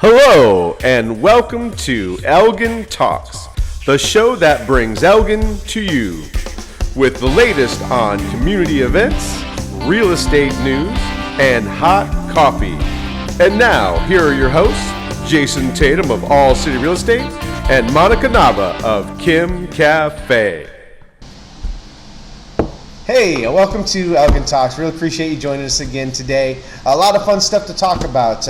Hello, and welcome to Elgin Talks, the show that brings Elgin to you, with the latest on community events, real estate news, and hot coffee. And now, here are your hosts, Jason Tatum of All City Real Estate and Monica Nava of Kim Cafe. Hey, welcome to Elgin Talks. Really appreciate you joining us again today. A lot of fun stuff to talk about.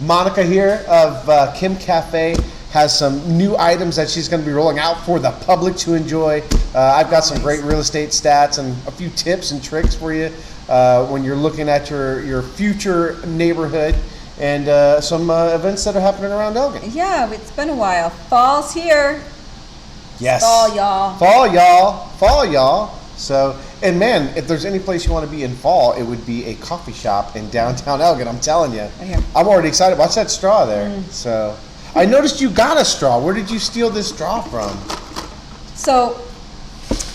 Monica here of Kim Cafe has some new items that she's going to be rolling out for the public to enjoy. I've got some great real estate stats and a few tips and tricks for you when you're looking at your future neighborhood and some events that are happening around Elgin. Yeah, it's been a while. Fall's here. Yes. Fall, y'all. Fall, y'all. Fall, y'all. So, and man, if there's any place you want to be in fall, it would be a coffee shop in downtown Elgin. I'm telling you. Right here. I'm already excited. Watch that straw there. So, I noticed you got a straw. Where did you steal this straw from? So,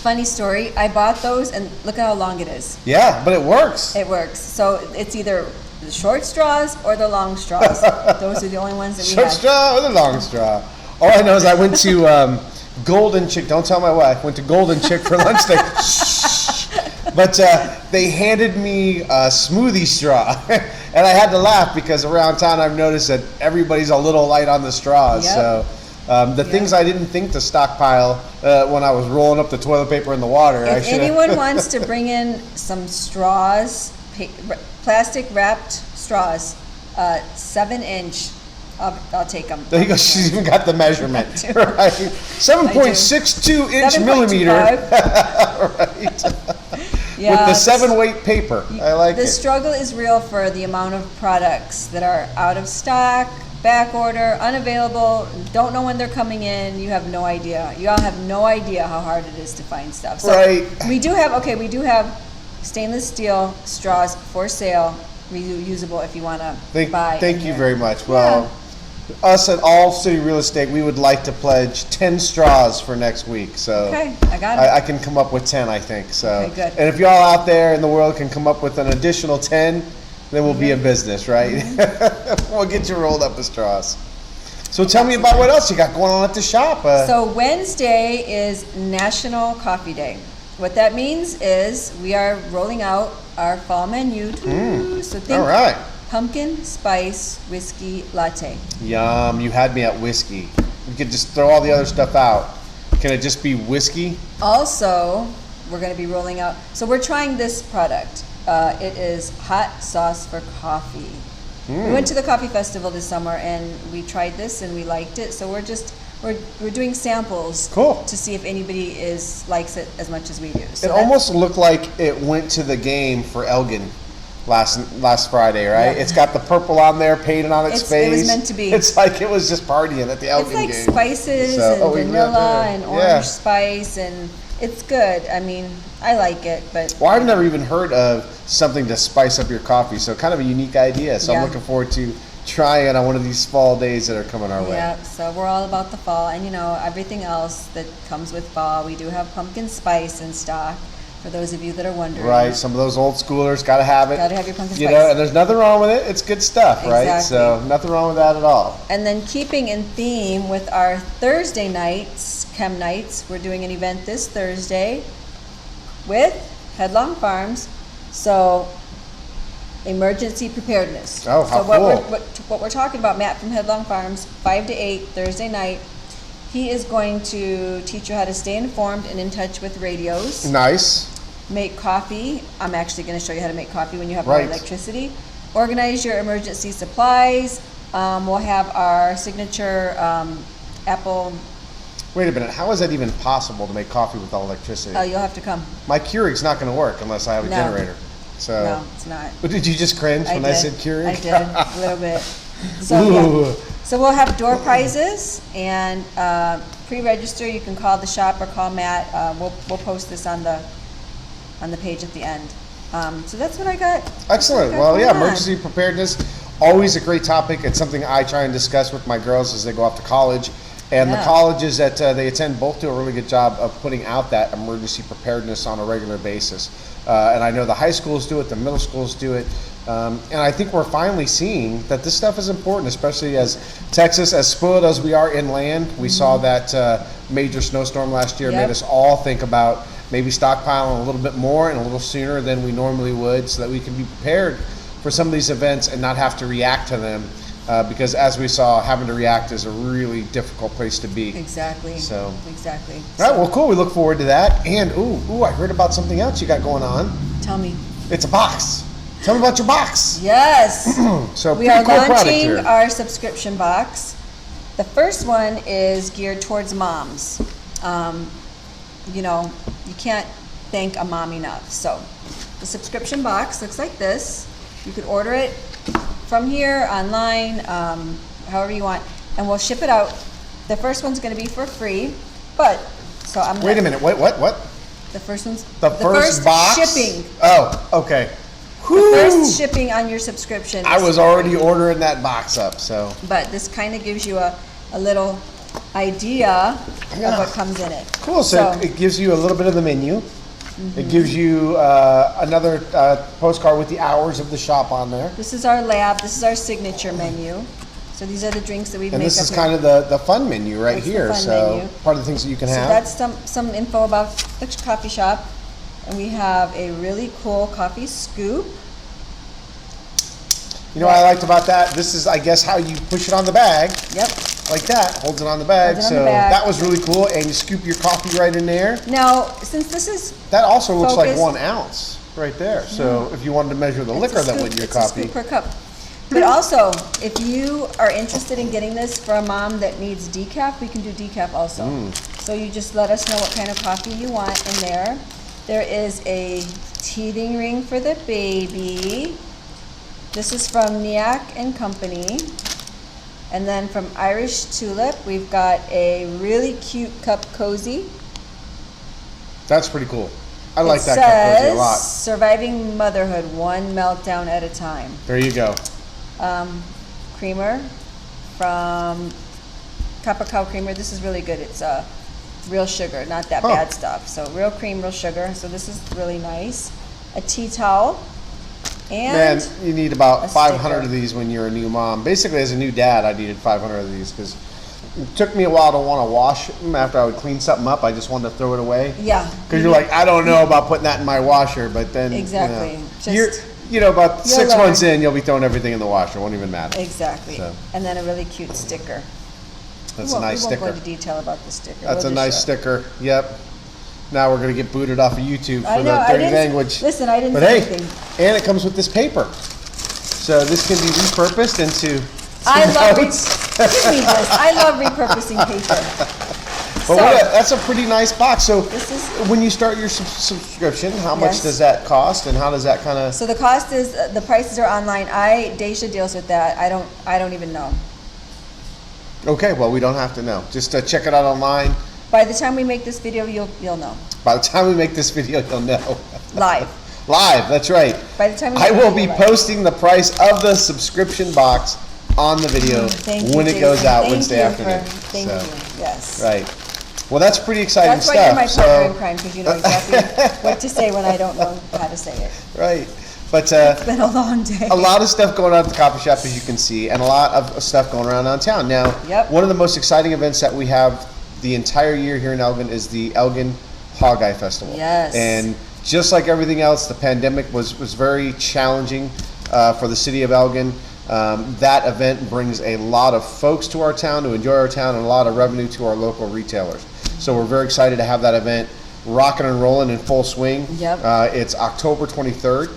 funny story. I bought those, and look at how long it is. Yeah, but it works. It works. So it's either the short straws or the long straws. Those are the only ones that we Short have. straw or the long straw? All I know is I went to Golden Chick. Don't tell my wife. Went to Golden Chick for lunch today. But they handed me a smoothie straw, and I had to laugh because around town I've noticed that everybody's a little light on the straws. Yep. So things I didn't think to stockpile when I was rolling up the toilet paper in the water. If anyone wants to bring in some straws, plastic wrapped straws, 7-inch, I'll take them. There you go. She's even got the measurement. Right. 7.62 inch millimeter. Right. Yeah, with the 7-weight paper. I like it. The struggle is real for the amount of products that are out of stock, back order, unavailable, don't know when they're coming in. You have no idea. You all have no idea how hard it is to find stuff. So right. we do have stainless steel straws for sale, reusable if you want to buy. Thank you very much. Well, us at All City Real Estate, we would like to pledge 10 straws for next week. So okay, I got it. I can come up with 10, I think. So, okay, good. And if y'all out there in the world can come up with an additional 10, then we'll be in business, right? We'll get you rolled up with straws. So tell me about what else you got going on at the shop. So Wednesday is National Coffee Day. What that means is we are rolling out our fall menu. So think all right. Pumpkin spice whiskey latte. Yum, you had me at whiskey. You could just throw all the other stuff out. Can it just be whiskey? Also, we're going to be rolling out, so we're trying this product. It is hot sauce for coffee. We went to the coffee festival this summer and we tried this and we liked it. So we're doing samples to see if anybody likes it as much as we do. So it almost looked like it went to the game for Elgin last Friday, right? Yeah. It's got the purple on there, painted on its face. It was meant to be. It's like it was just partying at the Elgin game. It's like spices and vanilla and orange spice, and it's good. I mean, I like it, but... Well, I've never even heard of something to spice up your coffee, so kind of a unique idea. So I'm looking forward to trying it on one of these fall days that are coming our way. Yeah, so we're all about the fall, and everything else that comes with fall. We do have pumpkin spice in stock, for those of you that are wondering. Right, some of those old schoolers got to have it. Got to have your pumpkin spice. And there's nothing wrong with it. It's good stuff, right? Exactly. So nothing wrong with that at all. And then keeping in theme with our Thursday nights, Chem Nights, we're doing an event this Thursday with Headlong Farms. So emergency preparedness. Oh, how cool. What we're talking about, Matt from Headlong Farms, 5 to 8 Thursday night. He is going to teach you how to stay informed and in touch with radios. Nice. Make coffee. I'm actually going to show you how to make coffee when you have no electricity. Organize your emergency supplies. We'll have our signature apple. Wait a minute. How is that even possible to make coffee without electricity? You'll have to come. My Keurig's not going to work unless I have a generator. So. No, it's not. But did you just cringe when I said Keurig? I did, a little bit. So we'll have door prizes and pre-register. You can call the shop or call Matt. We'll post this on the page at the end. So that's what I got. Excellent. Well, yeah, emergency preparedness, always a great topic. It's something I try and discuss with my girls as they go off to college. And the colleges that they attend both do a really good job of putting out that emergency preparedness on a regular basis. And I know the high schools do it, the middle schools do it. And I think we're finally seeing that this stuff is important, especially as Texas, as spoiled as we are inland. We saw that major snowstorm last year made us all think about maybe stockpiling a little bit more and a little sooner than we normally would, so that we can be prepared for some of these events and not have to react to them. Because as we saw, having to react is a really difficult place to be. Exactly. So exactly. All right, well, cool. We look forward to that. And I heard about something else you got going on. Tell me. It's a box. Tell me about your box. Yes. So we are cool launching our subscription box. The first one is geared towards moms. You know, you can't thank a mom enough. So the subscription box looks like this. You could order it from here, online, however you want, and we'll ship it out. The first one's going to be for free, but so I'm. Wait a minute. What? The first one's the first box shipping. Oh, okay. The first shipping on your subscription. I was already ordering that box up, so. But this kind of gives you a little idea of what comes in it. Cool. So it gives you a little bit of the menu. It gives you another postcard with the hours of the shop on there. This is our lab. This is our signature menu. So these are the drinks that we've made. And this is kind of the fun menu right here. So menu. part of the things that you can have. So that's some info about the coffee shop. And we have a really cool coffee scoop. You know what I liked about that? This is, I guess, how you push it on the bag. Yep. Like that, holds it on the bag. Holds it on the bag. That was really cool. And you scoop your coffee right in there. Now, since this is that also looks like focused, 1 ounce right there. So if you wanted to measure the liquor that went in your coffee. It's a scoop per cup. But also, if you are interested in getting this for a mom that needs decaf, we can do decaf also. So you just let us know what kind of coffee you want in there. There is a teething ring for the baby. This is from Niak and Company. And then from Irish Tulip, we've got a really cute cup cozy. That's pretty cool. I like that cup cozy a lot. Surviving motherhood, one meltdown at a time. There you go. Creamer from Cacao Creamer. This is really good. It's real sugar, not that bad stuff. So real cream, real sugar. So this is really nice. A tea towel. And man, you need about 500 sticker. of these when you're a new mom. Basically, as a new dad, I needed 500 of these because it took me a while to want to wash them after I would clean something up. I just wanted to throw it away. Yeah. Because you're like, I don't know about putting that in my washer, but then exactly. you're about 6 learn. months in, you'll be throwing everything in the washer. It won't even matter. Exactly. So. And then a really cute sticker. That's a nice sticker. We won't go into detail about the sticker. That's a nice sticker. Yep. Now we're going to get booted off of YouTube for the dirty language. Listen, I didn't but say hey, anything. And it comes with this paper. So this can be repurposed into notes. Give me this. I love repurposing paper. But that's a pretty nice box. So this is, when you start your subscription, how much does that cost, and how does that kind of? So the cost is the prices are online. Daisha deals with that. I don't even know. Okay, well we don't have to know. Just check it out online. By the time we make this video, you'll know. By the time we make this video, you'll know. Live. Live, that's right. By the time I will be posting the price of the subscription box on the video when it goes out Wednesday afternoon. Thank you. Yes. Right. Well, that's pretty exciting stuff. That's why you're my partner in crime, because you know exactly what to say when I don't know how to say it. Right. But it's been a long day. A lot of stuff going on at the coffee shop, as you can see, and a lot of stuff going around downtown. Now, one of the most exciting events that we have the entire year here in Elgin is the Elgin Hogeye Festival. Yes. And just like everything else, the pandemic was very challenging for the city of Elgin. That event brings a lot of folks to our town to enjoy our town, and a lot of revenue to our local retailers. So we're very excited to have that event rocking and rolling in full swing. Yep. It's October 23rd.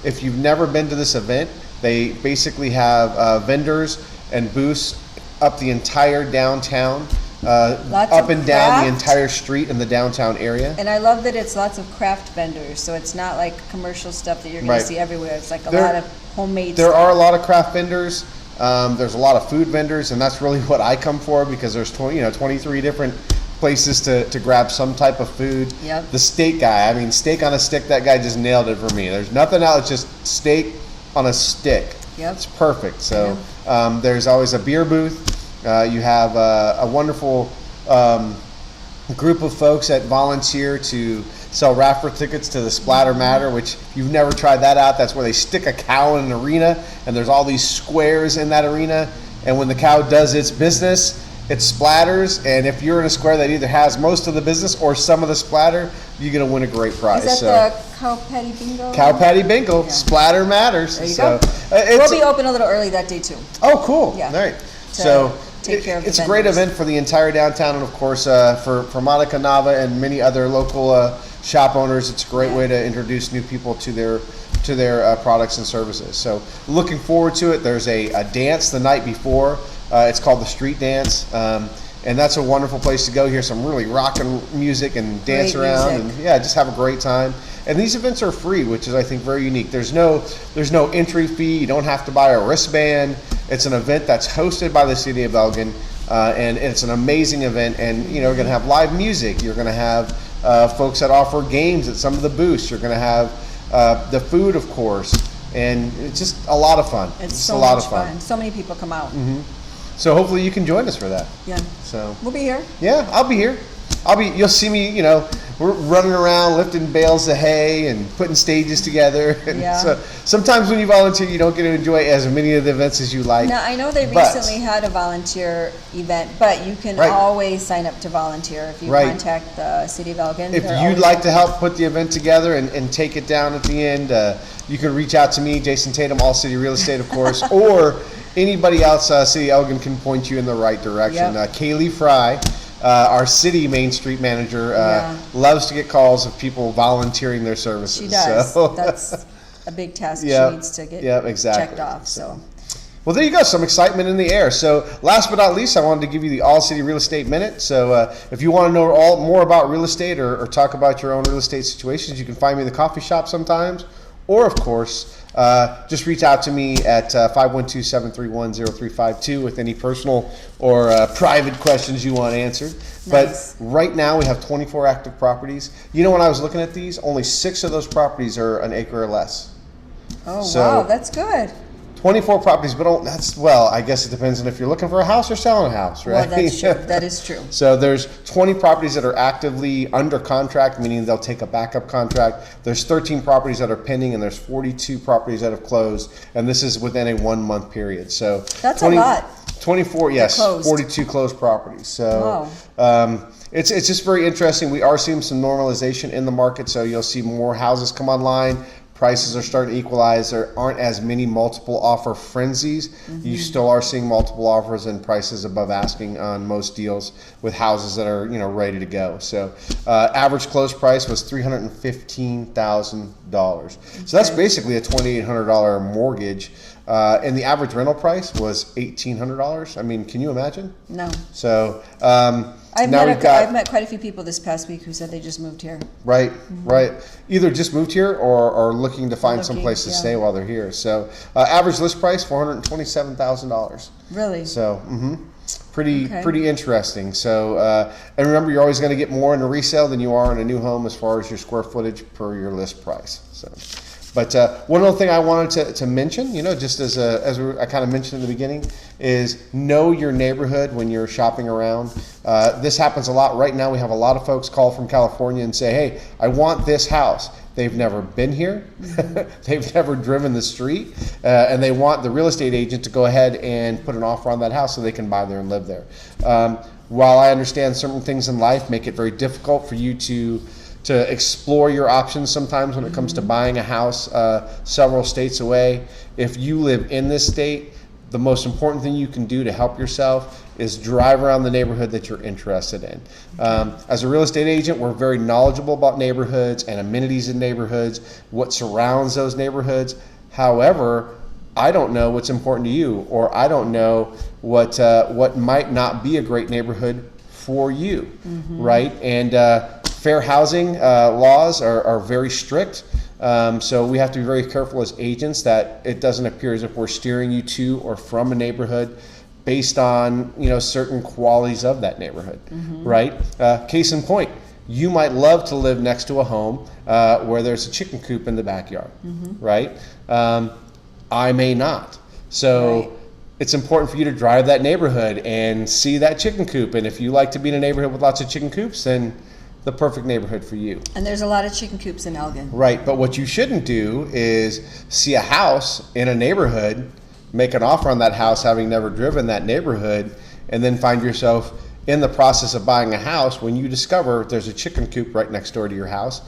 If you've never been to this event, they basically have vendors and booths up the entire downtown, up and down the entire street in the downtown area. And I love that it's lots of craft vendors, so it's not like commercial stuff that you're going to see everywhere. It's like a lot of homemade stuff. There are a lot of craft vendors. There's a lot of food vendors, and that's really what I come for, because there's 23 different places to grab some type of food. Yep. The steak guy, I mean, steak on a stick, that guy just nailed it for me. There's nothing else, just steak on a stick. Yep. It's perfect. So there's always a beer booth. You have a wonderful group of folks that volunteer to sell raffle tickets to the Splatter Matter, which if you've never tried that out, that's where they stick a cow in an arena, and there's all these squares in that arena, and when the cow does its business, it splatters, and if you're in a square that either has most of the business or some of the splatter, you're going to win a great prize. Is that the Cow Patty Bingo? Cow Patty Bingo, yeah. Splatter Matters. There you go. We'll be open a little early that day too. Oh, cool. Yeah. All right. So take care of it's a great event for the entire downtown, and of course for Monica Nava and many other local shop owners. It's a great way to introduce new people to their products and services. So looking forward to it. There's a dance the night before. It's called the Street Dance, and that's a wonderful place to go. Hear some really rockin' music and dance great around, music. and just have a great time. And these events are free, which is I think very unique. There's no entry fee. You don't have to buy a wristband. It's an event that's hosted by the city of Elgin, and it's an amazing event. And you're going to have live music. You're going to have folks that offer games at some of the booths. You're going to have the food, of course, and it's just a lot of fun. It's just so a lot much of fun. So many people come out. Mm-hmm. So hopefully you can join us for that. Yeah. So we'll be here. Yeah, I'll be here. You'll see me, we're running around lifting bales of hay and putting stages together. And Yeah. so sometimes when you volunteer, you don't get to enjoy as many of the events as you like. Now, I know they recently had a volunteer event, but you can always sign up to volunteer if you contact the City of Elgin. If you'd like to help put the event together and take it down at the end, you can reach out to me, Jason Tatum, All City Real Estate, of course, or anybody else, City Elgin can point you in the right direction. Yep. Kaylee Fry, our city Main Street manager, loves to get calls of people volunteering their services. She does. So. That's a big task she needs to get checked off. So. Well, there you go. Some excitement in the air. So last but not least, I wanted to give you the All City Real Estate Minute. So if you want to know more about real estate or talk about your own real estate situations, you can find me in the coffee shop sometimes. Or, of course, just reach out to me at 512-731-0352 with any personal or private questions you want answered. Nice. But right now we have 24 active properties. When I was looking at these, only 6 of those properties are an acre or less. Oh, wow, that's good. 24 properties, but I guess it depends on if you're looking for a house or selling a house, right? Well, that's true. That is true. So there's 20 properties that are actively under contract, meaning they'll take a backup contract. There's 13 properties that are pending, and there's 42 properties that have closed, and this is within a 1-month period. So that's a lot. 24, yes, 42 closed properties. So it's just very interesting. We are seeing some normalization in the market, so you'll see more houses come online. Prices are starting to equalize. There aren't as many multiple offer frenzies. Mm-hmm. You still are seeing multiple offers and prices above asking on most deals with houses that are ready to go. So average close price was $315,000. So that's basically a $2,800 mortgage. And the average rental price was $1,800. I mean, can you imagine? No. So I've met quite a few people this past week who said they just moved here. Right, right. Either just moved here or looking to find some place to stay while they're here. So average list price, $427,000. Really? So pretty interesting. So and remember, you're always going to get more in a resale than you are in a new home as far as your square footage per your list price. So. But one other thing I wanted to mention, just as I kind of mentioned in the beginning, is know your neighborhood when you're shopping around. This happens a lot. Right now we have a lot of folks call from California and say, hey, I want this house. They've never been here. They've never driven the street. And they want the real estate agent to go ahead and put an offer on that house so they can buy there and live there. While I understand certain things in life make it very difficult for you to explore your options sometimes when it comes to buying a house several states away. If you live in this state, the most important thing you can do to help yourself is drive around the neighborhood that you're interested in. As a real estate agent, we're very knowledgeable about neighborhoods and amenities in neighborhoods, what surrounds those neighborhoods. However, I don't know what's important to you, or I don't know what might not be a great neighborhood for you, right? And fair housing laws are very strict, so we have to be very careful as agents that it doesn't appear as if we're steering you to or from a neighborhood based on certain qualities of that neighborhood, right? Case in point, you might love to live next to a home where there's a chicken coop in the backyard, right? I may not. So it's important for you to drive that neighborhood and see that chicken coop. And if you like to be in a neighborhood with lots of chicken coops, then the perfect neighborhood for you. And there's a lot of chicken coops in Elgin. Right, but what you shouldn't do is see a house in a neighborhood, make an offer on that house having never driven that neighborhood, and then find yourself in the process of buying a house when you discover there's a chicken coop right next door to your house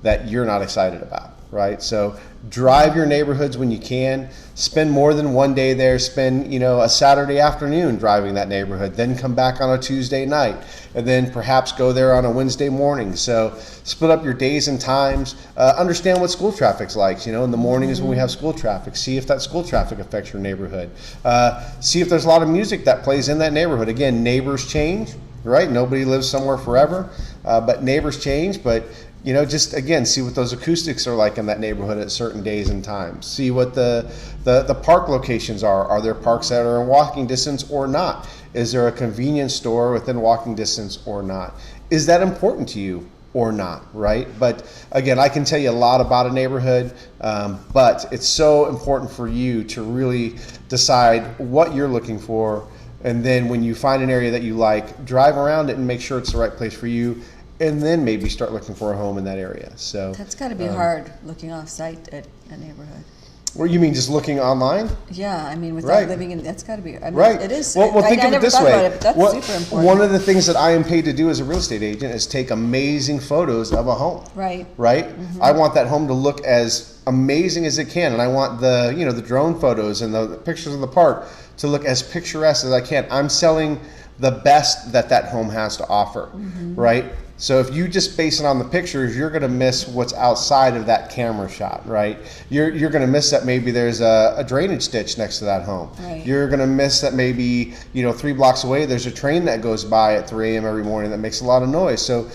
that you're not excited about, right? So drive your neighborhoods when you can. Spend more than one day there. Spend, a Saturday afternoon driving that neighborhood, then come back on a Tuesday night, and then perhaps go there on a Wednesday morning. So split up your days and times. Understand what school traffic's like. In the morning is when we have school traffic. See if that school traffic affects your neighborhood. See if there's a lot of music that plays in that neighborhood. Again, neighbors change, right? Nobody lives somewhere forever, but neighbors change. But just again, see what those acoustics are like in that neighborhood at certain days and times. See what the park locations are. Are there parks that are in walking distance or not? Is there a convenience store within walking distance or not? Is that important to you or not, right? But again, I can tell you a lot about a neighborhood, but it's so important for you to really decide what you're looking for. And then when you find an area that you like, drive around it and make sure it's the right place for you. And then maybe start looking for a home in that area. So that's got to be hard looking off site at a neighborhood. Or you mean just looking online? Yeah, I mean without Right. living in, that's got to be. I mean, Right. It is. Well, think I of it never this thought way. about it, but that's super important. One of the things that I am paid to do as a real estate agent is take amazing photos of a home. Right. Right. Mm-hmm. I want that home to look as amazing as it can, and I want the drone photos and the pictures of the park to look as picturesque as I can. I'm selling the best that home has to offer. Mm-hmm. Right. So if you just base it on the pictures, you're going to miss what's outside of that camera shot, right? You're going to miss that maybe there's a drainage ditch next to that home. Right. You're going to miss that maybe 3 blocks away there's a train that goes by at 3 a.m. every morning that makes a lot of noise. So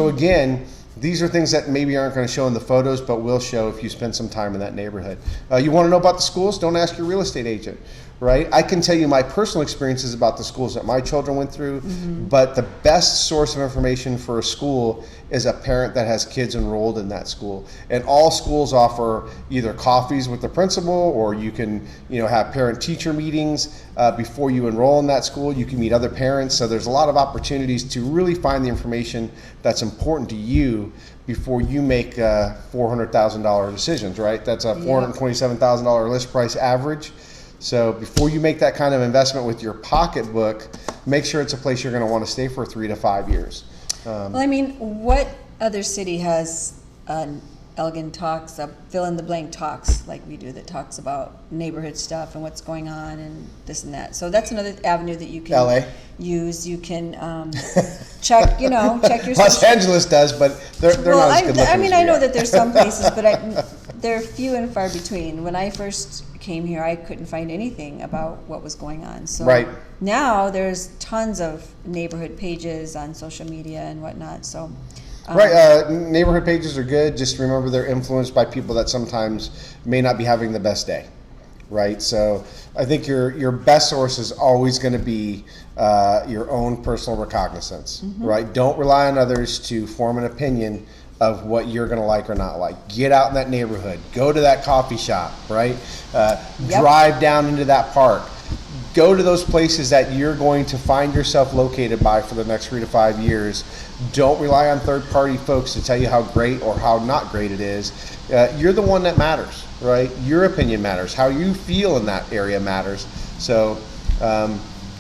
again, these are things that maybe aren't going to show in the photos, but will show if you spend some time in that neighborhood. You want to know about the schools? Don't ask your real estate agent. Right? I can tell you my personal experiences about the schools that my children went through, but the best source of information for a school is a parent that has kids enrolled in that school. And all schools offer either coffees with the principal, or you can, have parent-teacher meetings before you enroll in that school. You can meet other parents. So there's a lot of opportunities to really find the information that's important to you before you make $400,000 decisions, right? That's a $427,000 list price average. So before you make that kind of investment with your pocketbook, make sure it's a place you're going to want to stay for 3 to 5 years. Well, I mean, what other city has Elgin Talks, fill in the blank talks like we do, that talks about neighborhood stuff and what's going on and this and that? So that's another avenue that you can LA. use. You can check your Los Angeles does, but they're not as good looking I mean, as I we know are. that there's some places, but they're few and far between. When I first came here, I couldn't find anything about what was going on. So Right. now there's tons of neighborhood pages on social media and whatnot. So Right, neighborhood pages are good. Just remember they're influenced by people that sometimes may not be having the best day, right? So I think your best source is always going to be your own personal recognizance, right? Don't rely on others to form an opinion of what you're going to like or not like. Get out in that neighborhood. Go to that coffee shop, right? Drive down into that park. Go to those places that you're going to find yourself located by for the next 3 to 5 years. Don't rely on third-party folks to tell you how great or how not great it is. You're the one that matters, right? Your opinion matters. How you feel in that area matters. So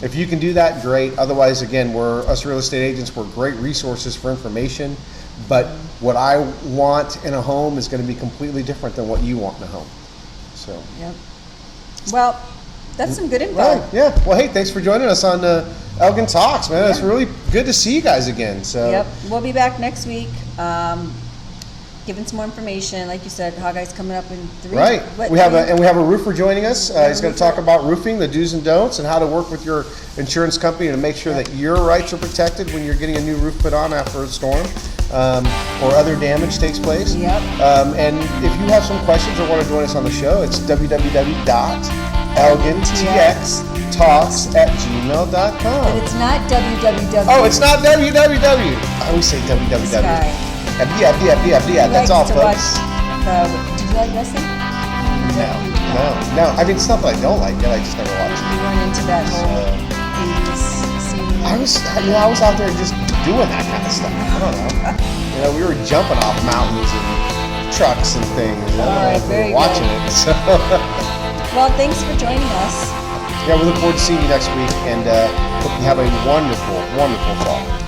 if you can do that, great. Otherwise, again, us real estate agents, we're great resources for information. But what I want in a home is going to be completely different than what you want in a home. So. Yep. Well, that's some good info. Right. Yeah. Well, hey, thanks for joining us on Elgin Talks, man. It's really good to see you guys again. So. Yep. We'll be back next week, giving some more information. Like you said, Hogeye's coming up in 3. Right. What, We have a roofer joining us. He's going to talk about roofing, the do's and don'ts, and how to work with your insurance company to make sure that your rights are protected when you're getting a new roof put on after a storm or other damage takes place. Yep. And if you have some questions or want to join us on the show, it's www.elginTXtalks@gmail.com. And it's not www. Oh, it's not www. I always say www. Sky. Yeah, that's all, folks. Do you like wrestling? No. I mean, it's not that I don't like it. I just never watched it. You weren't into that whole 80s scene. I was out there just doing that kind of stuff. I don't know. We were jumping off mountains and trucks and things. I don't know if we were watching it. So. Well, thanks for joining us. Yeah, we look forward to seeing you next week, and hope you have a wonderful, wonderful fall.